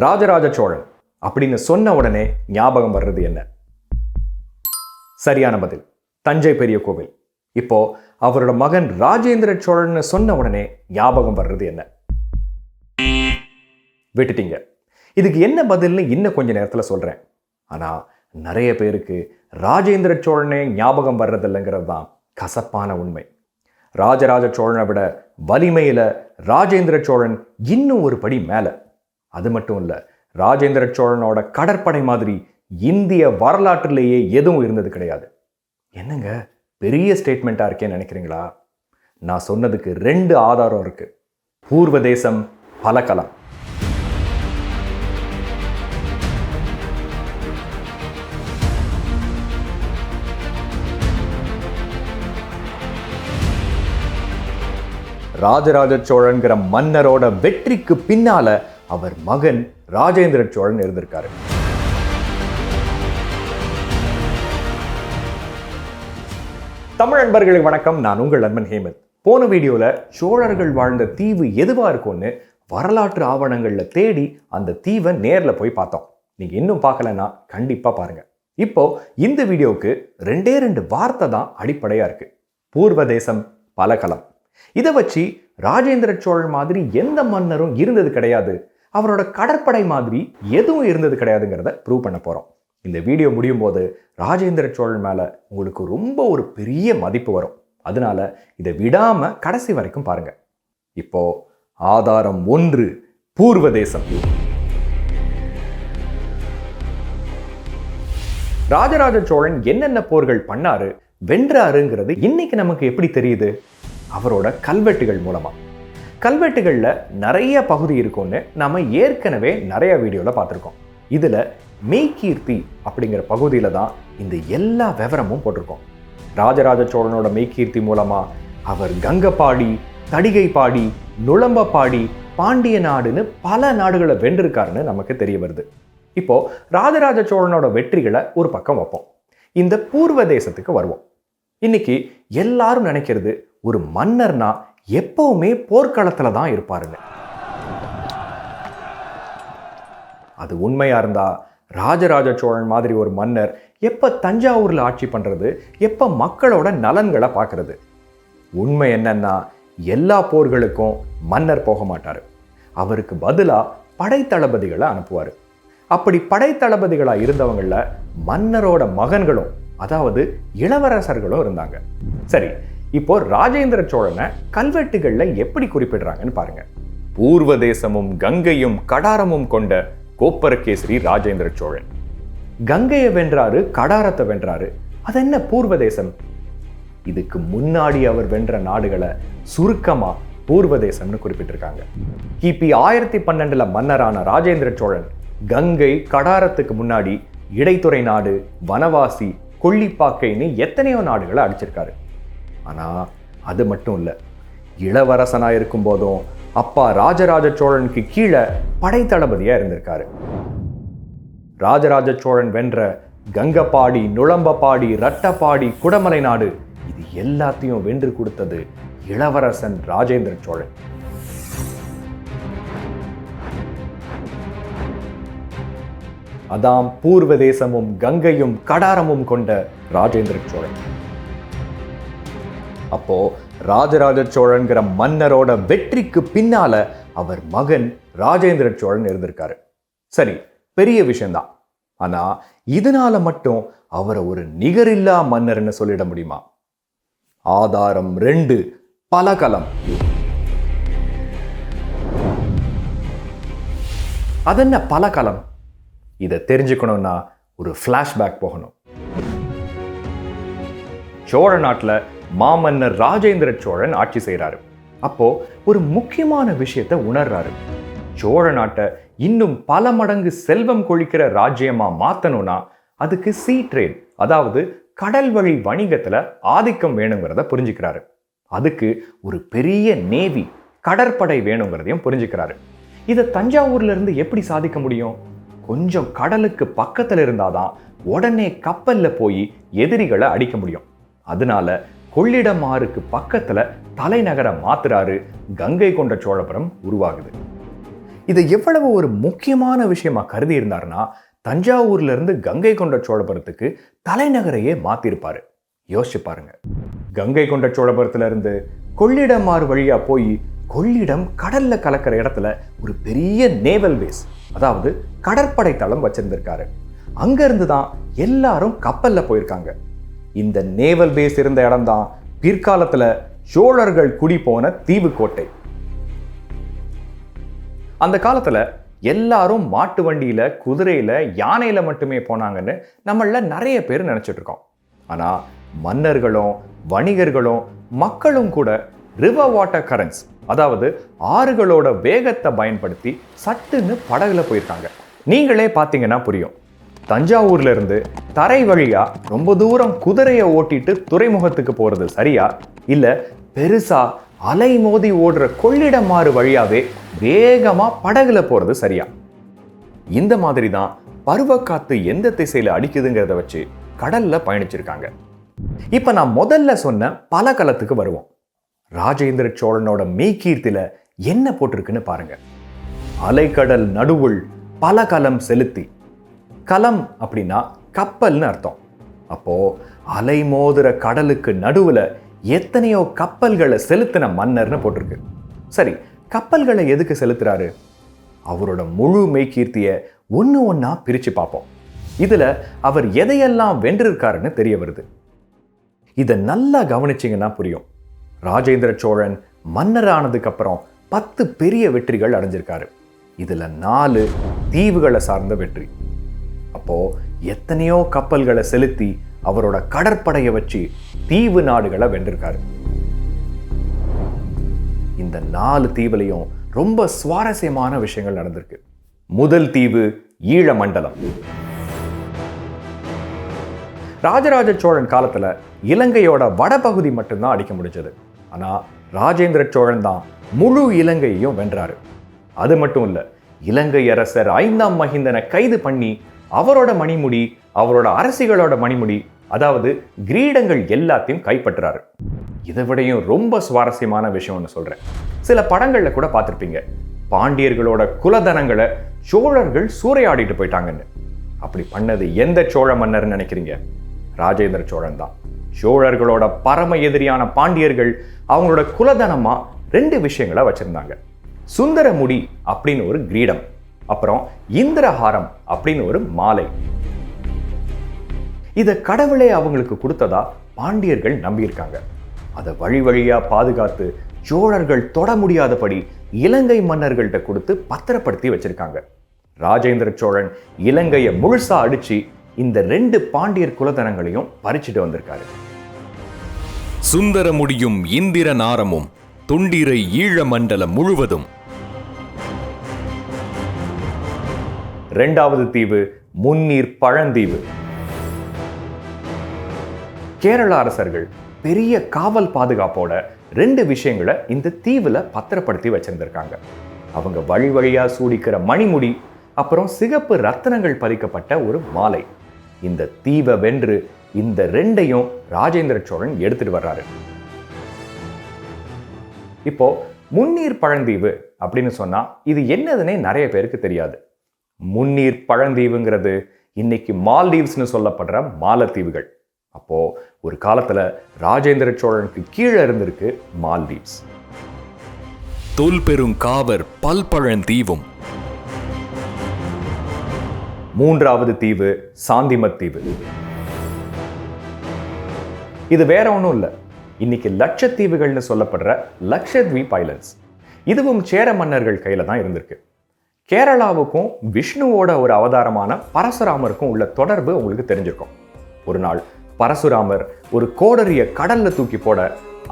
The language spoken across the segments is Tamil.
ராஜராஜ சோழன் அப்படின்னு சொன்ன உடனே ஞாபகம் வர்றது என்ன? சரியான பதில் தஞ்சை பெரிய கோவில். இப்போ அவரோட மகன் ராஜேந்திர சோழன் சொன்ன உடனே ஞாபகம் வர்றது என்ன? விட்டுட்டீங்க. இதுக்கு என்ன பதில்னு இன்னும் கொஞ்ச நேரத்தில் சொல்றேன். ஆனா நிறைய பேருக்கு ராஜேந்திர சோழனே ஞாபகம் வர்றதில்லைங்கிறது தான் கசப்பான உண்மை. ராஜராஜ சோழனை விட வலிமையில ராஜேந்திர சோழன் இன்னும் ஒரு படி மேல. அது மட்டும் இல்ல, ராஜேந்திர சோழனோட கடற்படை மாதிரி இந்திய வரலாற்றிலேயே எதுவும் இருந்தது கிடையாது. என்னங்க பெரிய ஸ்டேட்மெண்டா இருக்கேன்னு நினைக்கிறீங்களா? நான் சொன்னதுக்கு 2 ஆதாரம் இருக்கு. பூர்வ தேசம், பலகலம். ராஜராஜ சோழன்கிற மன்னரோட வெற்றிக்கு பின்னால அவர் மகன் ராஜேந்திர சோழன் இருந்திருக்காரு. தமிழ் நண்பர்களுக்கு வணக்கம். நான் உங்கள் நண்பன் ஹேமந்த். போன வீடியோல சோழர்கள் வாழ்ந்த தீவு எதுவா இருக்கும்னு வரலாற்று ஆவணங்கள்ல தேடி அந்த தீவை நேர்ல போய் பார்த்தோம். நீங்க இன்னும் பார்க்கலன்னா கண்டிப்பா பாருங்க. இப்போ இந்த வீடியோவுக்கு 2 வார்த்தை தான் அடிப்படையா இருக்கு. பூர்வ தேசம், பலகலம். இதை வச்சு ராஜேந்திர சோழன் மாதிரி எந்த மன்னரும் இருந்தது கிடையாது, அவரோட கடற்படை மாதிரி எதுவும் இருந்தது கிடையாதுங்கிறத ப்ரூவ் பண்ண போறோம். இந்த வீடியோ முடியும் போது ராஜேந்திர சோழன் மேல உங்களுக்கு ரொம்ப ஒரு பெரிய மதிப்பு வரும். அதனால இதை விடாம கடைசி வரைக்கும் பாருங்க. இப்போ ஆதாரம் 1, பூர்வ தேசம். ராஜராஜ சோழன் என்னென்ன போர்கள் பண்ணாரு, வென்றாருங்கிறது இன்னைக்கு நமக்கு எப்படி தெரியுது? அவரோட கல்வெட்டுகள் மூலமா. கல்வெட்டுகள்ல நிறைய பகுதி இருக்கும்னு நாம ஏற்கனவே நிறைய வீடியோல பார்த்துருக்கோம். இதுல மெய்கீர்த்தி அப்படிங்கிற பகுதியில தான் இந்த எல்லா விவரமும் போட்டிருக்கோம். ராஜராஜ சோழனோட மெய்கீர்த்தி மூலமா அவர் கங்கபாடி, தடிகைப்பாடி, நுளம்பபாடி, பாண்டிய நாடுன்னு பல நாடுகளை வென்றிருக்காருன்னு நமக்கு தெரிய வருது. இப்போ ராஜராஜ சோழனோட வெற்றிகளை ஒரு பக்கம் வைப்போம். இந்த பூர்வ தேசத்துக்கு வருவோம். இன்னைக்கு எல்லாரும் நினைக்கிறது ஒரு மன்னர்னா எப்பவுமே போர்க்களத்துல தான் இருப்பாருன்னு. அது உண்மையா இருந்தா ராஜராஜ சோழன் மாதிரி ஒரு மன்னர் எப்ப தஞ்சாவூர்ல ஆட்சி பண்றது, எப்ப மக்களோட நலன்களை பார்க்கறது? உண்மை என்னன்னா, எல்லா போர்களுக்கும் மன்னர் போக மாட்டாரு. அவருக்கு பதிலா படைத்தளபதிகளை அனுப்புவாரு. அப்படி படைத்தளபதிகளா இருந்தவங்கள மன்னரோட மகன்களும், அதாவது இளவரசர்களும் இருந்தாங்க. சரி, இப்போ ராஜேந்திர சோழனை கல்வெட்டுகள்ல எப்படி குறிப்பிடுறாங்கன்னு பாருங்க. பூர்வ தேசமும் கங்கையும் கடாரமும் கொண்ட கோப்பரகேசரி ராஜேந்திர சோழன். கங்கையை வென்றாரு, கடாரத்தை வென்றாரு. அது என்ன பூர்வ தேசம்? இதுக்கு முன்னாடி அவர் வென்ற நாடுகளை சுருக்கமா பூர்வ தேசம்னு குறிப்பிட்டிருக்காங்க. கிபி 1012 மன்னரான ராஜேந்திர சோழன் கங்கை, கடாரத்துக்கு முன்னாடி இடைத்துறை நாடு, வனவாசி, கொல்லிப்பாக்கைன்னு எத்தனையோ நாடுகளை அடிச்சிருக்காரு. ஆனா அது மட்டும் இல்ல, இளவரசனா இருக்கும் போதும் அப்பா ராஜராஜ சோழனுக்கு கீழே படைத்தளபதியா இருந்திருக்காரு. ராஜராஜ சோழன் வென்ற கங்கபாடி, நுளம்பபாடி, ரட்டபாடி, குடமலை நாடு, இது எல்லாத்தையும் வென்று கொடுத்தது இளவரசன் ராஜேந்திர சோழன். அதாம் பூர்வ தேசமும் கங்கையும் கடாரமும் கொண்ட ராஜேந்திர சோழன். அப்போ ராஜராஜ சோழன்கிற மன்னரோட வெற்றிக்கு பின்னால அவர் மகன் ராஜேந்திர சோழன் இருந்திருக்காரு. சரி, பெரிய விஷயம்தான். ஆனா இதனால மட்டும் அவரை ஒரு நிகரில்லா மன்னர்னு சொல்லிட முடியுமா? ஆதாரம் 2, பலகலம். அதென்ன பலகலம்? இதை தெரிஞ்சுக்கணும்னா ஒரு பிளாஷ்பேக் போகணும். சோழ நாட்டுல மாமன்னர் ராஜேந்திர சோழன் ஆட்சி செய்யறாரு. அப்போ ஒரு முக்கியமான விஷயத்தை உணர்றாரு. சோழ நாட்டை இன்னும் பல மடங்கு செல்வம் கொழிக்கிற ராஜ்யமா மாத்தணும்னா அதுக்கு சீ ட்ரேட், அதாவது கடல் வழி வணிகத்துல ஆதிக்கம் வேணுங்கிறத புரிஞ்சுக்கிறாரு. அதுக்கு ஒரு பெரிய நேவி, கடற்படை வேணுங்கிறதையும் புரிஞ்சுக்கிறாரு. இதை தஞ்சாவூர்ல இருந்து எப்படி சாதிக்க முடியும்? கொஞ்சம் கடலுக்கு பக்கத்துல இருந்தாதான் உடனே கப்பல்ல போய் எதிரிகளை அடிக்க முடியும். அதனால கொள்ளிடமாறுக்கு பக்கத்துல தலைநகரை மாத்துறாரு. கங்கை கொண்ட சோழபுரம் உருவாகுது. இதை எவ்வளவு ஒரு முக்கியமான விஷயமா கருதி இருந்தாருன்னா தஞ்சாவூர்ல இருந்து கங்கை கொண்ட சோழபுரத்துக்கு தலைநகரையே மாத்திருப்பாரு. யோசிச்சு பாருங்க. கங்கை கொண்ட சோழபுரத்துல இருந்து கொள்ளிடமாறு வழியா போய் கொள்ளிடம் கடல்ல கலக்கிற இடத்துல ஒரு பெரிய நேவல் பேஸ், அதாவது கடற்படை தளம் வச்சிருந்திருக்காரு. அங்க இருந்து தான் எல்லாரும் கப்பல்ல போயிருக்காங்க. இந்த நேவல் பேஸ் இருந்த இடம் தான் பிற்காலத்துல சோழர்கள் குடி போன தீவு கோட்டை. அந்த காலத்துல எல்லாரும் மாட்டு வண்டியில, குதிரையில, யானையில மட்டுமே போனாங்கன்னு நம்மள நிறைய பேர் நினைச்சிட்டு இருக்கோம். ஆனா மன்னர்களும் வணிகர்களும் மக்களும் கூட ரிவர் வாட்டர் கரண்ட்ஸ், அதாவது ஆறுகளோட வேகத்தை பயன்படுத்தி சட்டுன்னு படகுல போயிருக்காங்க. நீங்களே பார்த்தீங்கன்னா புரியும். தஞ்சாவூர்ல இருந்து தரை வழியா ரொம்ப தூரம் குதிரையை ஓட்டிட்டு துறைமுகத்துக்கு போறது சரியா, இல்ல பெருசா அலை மோதி ஓடுற கொள்ளிடமாறு வழியாவே வேகமா படகுல போறது சரியா? இந்த மாதிரி தான் பருவக்காத்து எந்த திசையில அடிக்குதுங்கிறத வச்சு கடல்ல பயணிச்சிருக்காங்க. இப்ப நான் முதல்ல சொன்ன பலகலத்துக்கு வருவோம். ராஜேந்திர சோழனோட மெய்கீர்த்தில என்ன போட்டிருக்குன்னு பாருங்க. அலைக்கடல் நடுவுள் பலகலம் செலுத்தி. கலம் அப்படின்னா கப்பல்னு அர்த்தம். அப்போ அலை மோதுற கடலுக்கு நடுவுல எத்தனையோ கப்பல்களை செலுத்தின மன்னர்னு போட்டிருக்கு. சரி, கப்பல்களை எதுக்கு செலுத்துறாரு? அவரோட முழு மெய்கீர்த்திய ஒன்னு ஒன்னா பிரிச்சு பார்ப்போம். இதுல அவர் எதையெல்லாம் வென்றிருக்காருன்னு தெரிய வருது. இதை நல்லா கவனிச்சிங்கன்னா புரியும். ராஜேந்திர சோழன் மன்னர் ஆனதுக்கு அப்புறம் 10 பெரிய வெற்றிகள் அடைஞ்சிருக்காரு. இதுல 4 தீவுகளை சார்ந்த வெற்றி. அப்போ எத்தனையோ கப்பல்களை செலுத்தி அவரோட கடற்படையை வச்சு தீவு நாடுகளை வென்றிருக்காரு. இந்த 4 தீவுலையும் ரொம்ப சுவாரஸ்யமான விஷயங்கள் நடந்திருக்கு. முதல் தீவு ஈழமண்டலம். ராஜராஜ சோழன் காலத்துல இலங்கையோட வடபகுதி மட்டும்தான் அடிக்க முடிஞ்சது. ஆனா ராஜேந்திர சோழன் தான் முழு இலங்கையையும் வென்றாரு. அது மட்டும் இல்ல, இலங்கை அரசர் 5ஆம் மகிந்தனை கைது பண்ணி அவரோட மணிமுடி, அவரோட அரசிகளோட மணிமுடி, அதாவது கிரீடங்கள் எல்லாத்தையும் கைப்பற்றாரு. இதை விடையும் ரொம்ப சுவாரஸ்யமான விஷயம்னு சொல்றேன். சில படங்கள்ல கூட பார்த்திருப்பீங்க, பாண்டியர்களோட குலதனங்களை சோழர்கள் சூறையாடிட்டு போயிட்டாங்கன்னு. அப்படி பண்ணது எந்த சோழ மன்னர்னு நினைக்கிறீங்க? ராஜேந்திர சோழன் தான். சோழர்களோட பரம எதிரியான பாண்டியர்கள் அவங்களோட குலதனமா 2 விஷயங்களை வச்சிருந்தாங்க. சுந்தரமுடி அப்படின்னு ஒரு கிரீடம், அப்புறம் இந்திரஹாரம் அப்படின்னு ஒரு மாலை. இத கடவுளே அவங்களுக்கு கொடுத்ததா பாண்டியர்கள் நம்பியிருக்காங்க. அதை வழி வழியா பாதுகாத்து சோழர்கள் தொட முடியாதபடி இலங்கை மன்னர்கள்ட்ட கொடுத்து பத்திரப்படுத்தி வச்சிருக்காங்க. ராஜேந்திர சோழன் இலங்கையை முழுசா அடிச்சு இந்த 2 பாண்டியர் குலதனங்களையும் பறிச்சுட்டு வந்திருக்காரு. சுந்தரமுடியும் இந்திரநாரமும் தொண்டிரை ஈழ மண்டலம் முழுவதும். 2வது தீவு முன்னீர் பழந்தீவு. கேரள அரசர்கள் பெரிய காவல் பாதுகாப்போட 2 விஷயங்களை இந்த தீவுல பத்திரப்படுத்தி வச்சிருந்திருக்காங்க. அவங்க வழி வழியா சூடிக்கிற மணிமுடி, அப்புறம் சிகப்பு ரத்தினங்கள் பதிக்கப்பட்ட ஒரு மாலை. இந்த தீவை வென்று இந்த 2ஐயும் ராஜேந்திர சோழன் எடுத்துட்டு வர்றாரு. இப்போ முன்னீர் பழந்தீவு அப்படின்னு சொன்னா இது என்னதுன்னே நிறைய பேருக்கு தெரியாது. முன்னீர் பழந்தீவுங்கிறது இன்னைக்கு மால்டீவ்ஸ்னு சொல்லப்படுற மாலத்தீவுகள். அப்போ ஒரு காலத்துல ராஜேந்திர சோழனுக்கு கீழே இருந்திருக்கு மால்டீவ்ஸ். தொல்பெரும் காவர் பல்பழந்தீவும். 3வது தீவு சாந்திமத் தீவு. இது வேற ஒன்றும் இல்லை, இன்னைக்கு லட்சத்தீவுகள்னு சொல்லப்படுற லட்சத்வீப் ஐலண்ட்ஸ். இதுவும் சேர மன்னர்கள் கையில தான் இருந்திருக்கு. கேரளாவுக்கும் விஷ்ணுவோட ஒரு அவதாரமான பரசுராமருக்கும் உள்ள தொடர்பு உங்களுக்கு தெரிஞ்சிருக்கும். ஒரு நாள் பரசுராமர் ஒரு கோடரிய கடல்ல தூக்கி போட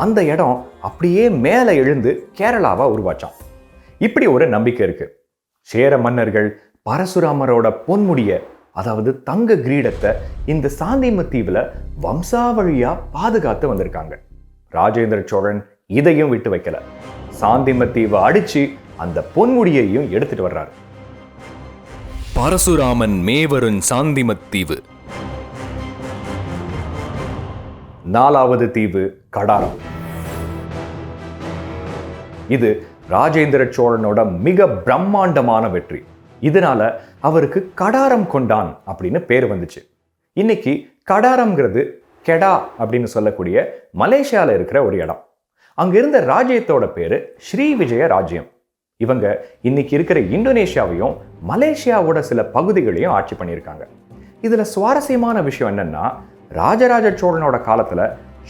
அந்த இடம் அப்படியே மேலே எழுந்து கேரளாவா உருவாச்சான். இப்படி ஒரு நம்பிக்கை இருக்கு. சேர மன்னர்கள் பரசுராமரோட பொன்முடிய, அதாவது தங்க கிரீடத்தை இந்த சாந்திமத் தீவுல வம்சாவழியா பாதுகாத்து வந்திருக்காங்க. ராஜேந்திர சோழன் இதையும் விட்டு வைக்கல. சாந்திமத் தீவை அடிச்சு அந்த பொன்முடியையும் எடுத்துட்டு வர்றாரு. பரசுராமன் மேவருன் சாந்திமத் தீவு. 4வது தீவு கடாரம். இது ராஜேந்திர சோழனோட மிக பிரம்மாண்டமான வெற்றி. இதனால அவருக்கு கடாரம் கொண்டான் அப்படின்னு பேர் வந்துச்சு. இன்னைக்கு கடாரம்ங்கிறது கெடா அப்படின்னு சொல்லக்கூடிய மலேசியாவில் இருக்கிற ஒரு இடம். அங்க இருந்த ராஜ்யத்தோட பேரு ஸ்ரீ விஜய ராஜ்யம். இவங்க இன்னைக்கு இருக்கிற இந்தோனேஷியாவையும் மலேசியாவோட சில பகுதிகளையும் ஆட்சி பண்ணியிருக்காங்க. இதுல சுவாரஸ்யமான விஷயம் என்னன்னா, ராஜராஜ சோழனோட காலத்துல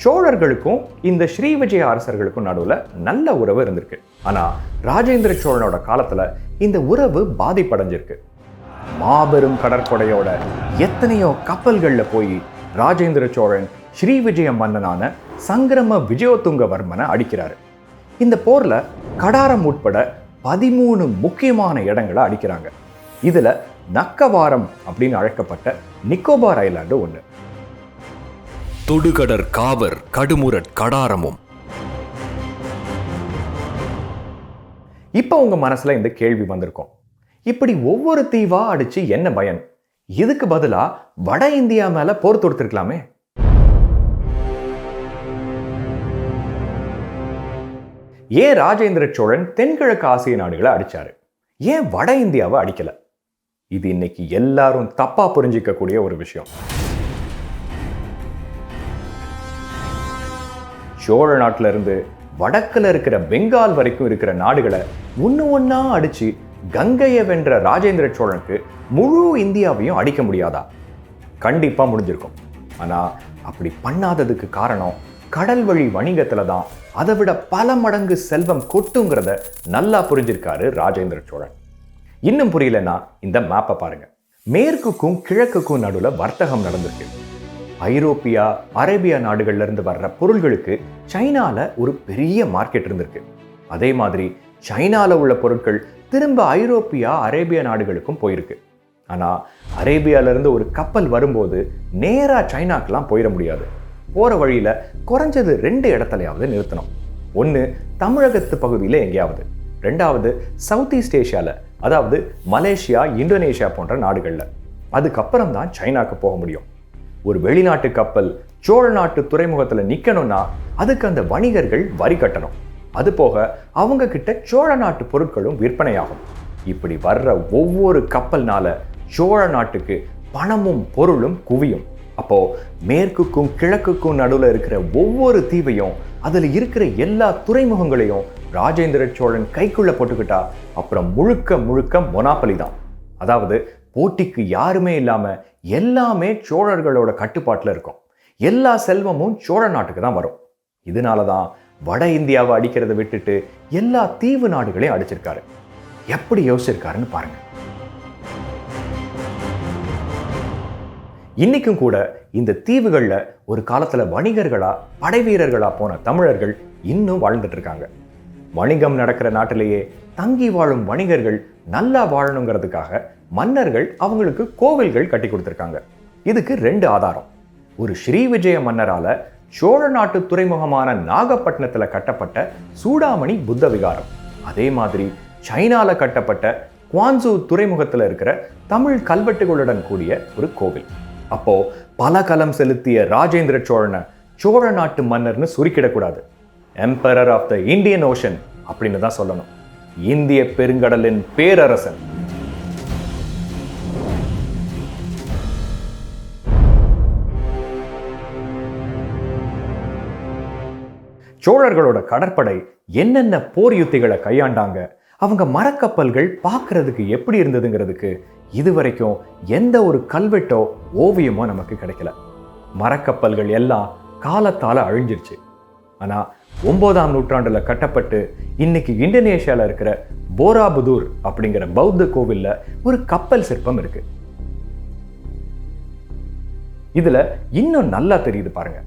சோழர்களுக்கும் இந்த ஸ்ரீ விஜய அரசர்களுக்கும் நடுவுல நல்ல உறவு இருந்திருக்கு. ஆனா ராஜேந்திர சோழனோட காலத்துல இந்த உறவு பாதிப்படைஞ்சிருக்கு. மாபெரும் கடற்படையோட எத்தனையோ கப்பல்கள்ல போய் ராஜேந்திர சோழன் ஸ்ரீ விஜய மன்னனான சங்கிரம விஜயோத்துங்கவர்மனை அடிக்கிறாரு. இந்த போர்ல கடாரம் உட்பட 13 முக்கியமான இடங்களை அடிக்கிறாங்க. இதுல நக்கவாரம் அப்படின்னு அழைக்கப்பட்ட நிக்கோபார் ஐலாண்டு ஒண்ணு. தொடுகடற் காவர் கடுமுரட் கடாரமும். இப்ப உங்க மனசுல இந்த கேள்வி வந்திருக்கும், இப்படி ஒவ்வொரு தீவா அடிச்சு என்ன பயன்? இதுக்கு பதிலா வட இந்தியா மேல போர் தொடுத்திருக்கலாமே. ஏன் ராஜேந்திர சோழன் தென்கிழக்கு ஆசிய நாடுகளை அடிச்சாரு? ஏன் வட இந்தியாவை அடிக்கல? இது இன்னைக்கு எல்லாரும் தப்பா புரிஞ்சிக்கக்கூடிய ஒரு விஷயம். சோழ நாட்டில இருந்து வடக்குல இருக்கிற பெங்கால் வரைக்கும் இருக்கிற நாடுகளை ஒண்ணா அடிச்சு கங்கையை வென்ற ராஜேந்திர சோழனுக்கு முழு இந்தியாவையும் அடிக்க முடியாதா? கண்டிப்பா முடிஞ்சிருக்கும். ஆனா அப்படி பண்ணாததுக்கு காரணம் கடல் வழி வணிகத்துல தான் அதை விட பல மடங்கு செல்வம் கொட்டுங்கிறத நல்லா புரிஞ்சிருக்காரு ராஜேந்திர சோழன். இன்னும் புரியலன்னா இந்த மேப்பை பாருங்க. மேற்குக்கும் கிழக்குக்கும் நடுவுல வர்த்தகம் நடந்திருக்கு. ஐரோப்பியா அரேபியா நாடுகள்ல இருந்து வர்ற பொருள்களுக்கு சைனால ஒரு பெரிய மார்க்கெட் இருந்திருக்கு. அதே மாதிரி சைனால உள்ள பொருட்கள் திரும்ப ஐரோப்பியா அரேபியா நாடுகளுக்கும் போயிருக்கு. ஆனா அரேபியால இருந்து ஒரு கப்பல் வரும்போது நேரா சைனாக்கெல்லாம் போயிட முடியாது. போற வழியில குறைஞ்சது 2 இடத்துலயாவது நிறுத்தணும். ஒன்னு தமிழகத்து பகுதியில எங்கேயாவது, ரெண்டாவது சவுத் ஈஸ்ட் ஏஷியால, அதாவது மலேசியா இந்தோனேஷியா போன்ற நாடுகள்ல. அதுக்கப்புறம் தான் சைனாக்கு போக முடியும். ஒரு வெளிநாட்டு கப்பல் சோழ நாட்டு துறைமுகத்துல நிக்கணும்னா அதுக்கு அந்த வணிகர்கள் வரி கட்டணும். அது போக அவங்க கிட்ட சோழ நாட்டு பொருட்களும் விற்பனையாகும். இப்படி வர்ற ஒவ்வொரு கப்பல்னால சோழ நாட்டுக்கு பணமும் பொருளும் குவியும். அப்போ மேற்குக்கும் கிழக்குக்கும் நடுவில் இருக்கிற ஒவ்வொரு தீவையும் அதுல இருக்கிற எல்லா துறைமுகங்களையும் ராஜேந்திர சோழன் கைக்குள்ள போட்டுக்கிட்டா அப்புறம் முழுக்க முழுக்க மொனாப்பலி தான். அதாவது போட்டிக்கு யாருமே இல்லாம எல்லாமே சோழர்களோட கட்டுப்பாட்டுல இருக்கும். எல்லா செல்வமும் சோழ நாட்டுக்கு தான் வரும். இதனாலதான் வட இந்தியாவை அடிக்கிறத விட்டுட்டு எல்லா தீவு நாடுகளையும் அடிச்சிருக்காரு. எப்படி யோசிச்சிருக்காருன்னு பாருங்க. இன்னைக்கும் கூட இந்த தீவுகள்ல ஒரு காலத்துல வணிகர்களா படை வீரர்களா போன தமிழர்கள் இன்னும் வாழ்ந்துட்டு இருக்காங்க. வணிகம் நடக்கிற நாட்டிலேயே தங்கி வாழும் வணிகர்கள் நல்லா வாழணுங்கிறதுக்காக மன்னர்கள் அவங்களுக்கு கோவில்கள் கட்டி கொடுத்திருக்காங்க. இதுக்கு 2 ஆதாரம். ஒரு ஸ்ரீ விஜய மன்னரால சோழ நாட்டு துறைமுகமான நாகப்பட்டினத்துல கட்டப்பட்ட சூடாமணி புத்த விகாரம், அதே மாதிரி சைனால கட்டப்பட்ட குவான்சூ துறைமுகத்துல இருக்கிற தமிழ் கல்வெட்டுகளுடன் கூடிய ஒரு கோவில். அப்போ பல கலம் செலுத்திய ராஜேந்திர சோழனை சோழ நாட்டு மன்னர்னு சுருக்கிடக்கூடாது. Emperor of the Indian ocean அப்படின்னு தான் சொல்லணும். இந்திய பெருங்கடலின் பேரரசன். சோழர்களோட கடற்படை என்னென்ன போர் யுத்திகளை கையாண்டாங்க, அவங்க மரக்கப்பல்கள் பார்க்கறதுக்கு எப்படி இருந்ததுங்கிறதுக்கு இதுவரைக்கும் எந்த ஒரு கல்வெட்டோ ஓவியமோ நமக்கு கிடைக்கல. மரக்கப்பல்கள் எல்லாம் காலத்தால அழிஞ்சிருச்சு. ஆனா 9ஆம் நூற்றாண்டுல கட்டப்பட்டு இன்னைக்கு இந்தோனேஷியால இருக்கிற போராபுதூர் அப்படிங்கிற பௌத்த கோவில்ல ஒரு கப்பல் சிற்பம் இருக்கு. இதுல இன்னும் நல்லா தெரியுது பாருங்க.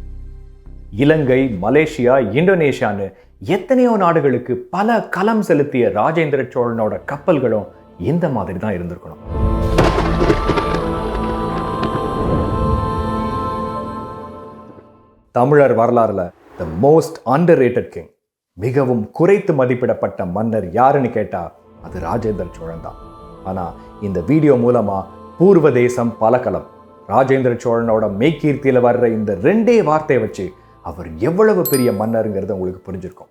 இலங்கை, மலேசியா, இந்தோனேஷியான்னு எத்தனையோ நாடுகளுக்கு பல களம் செலுத்திய ராஜேந்திர சோழனோட கப்பல்களும் இந்த மாதிரி தான் இருந்திருக்கணும். தமிழர் வரலாறுல த மோஸ்ட் அண்டர்ரேட்டட் கிங், மிகவும் குறைத்து மதிப்பிடப்பட்ட மன்னர் யாருன்னு கேட்டா அது ராஜேந்திர சோழன் தான். ஆனா இந்த வீடியோ மூலமா பூர்வ தேசம் பலகலம், ராஜேந்திர சோழனோட மெய்கீர்த்தியில வர்ற இந்த 2 வார்த்தையை வச்சு அவர் எவ்வளவு பெரிய மன்னருங்கிறது உங்களுக்கு புரிஞ்சிருக்கும்.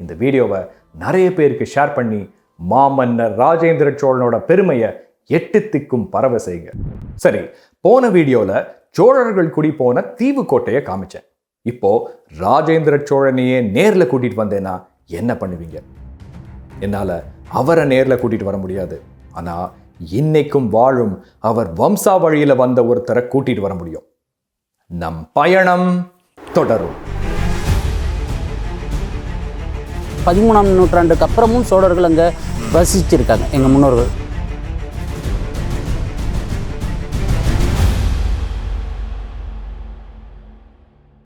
இந்த வீடியோவை நிறைய பேருக்கு ஷேர் பண்ணி மாமன்னர் ராஜேந்திர சோழனோட பெருமையை 8 திக்கும் பரவ செய்யுங்க. சரி, போன வீடியோல சோழர்கள் குடி போன தீவு கோட்டையை காமிச்சேன். இப்போ ராஜேந்திர சோழனையே நேர்ல கூட்டிட்டு வந்தேன்னா என்ன பண்ணுவீங்க? என்னால அவரை நேர்ல கூட்டிட்டு வர முடியாது. ஆனா இன்னைக்கும் வாழும் அவர் வம்சாவழியில வந்த ஒருத்தரை கூட்டிட்டு வர முடியும். நம் பயணம் தொடரும். 13ஆம் நூற்றாண்டுக்கு அப்புறமும் சோழர்கள் அங்கே வசிச்சிருக்காங்க எங்கள் முன்னோர்கள்.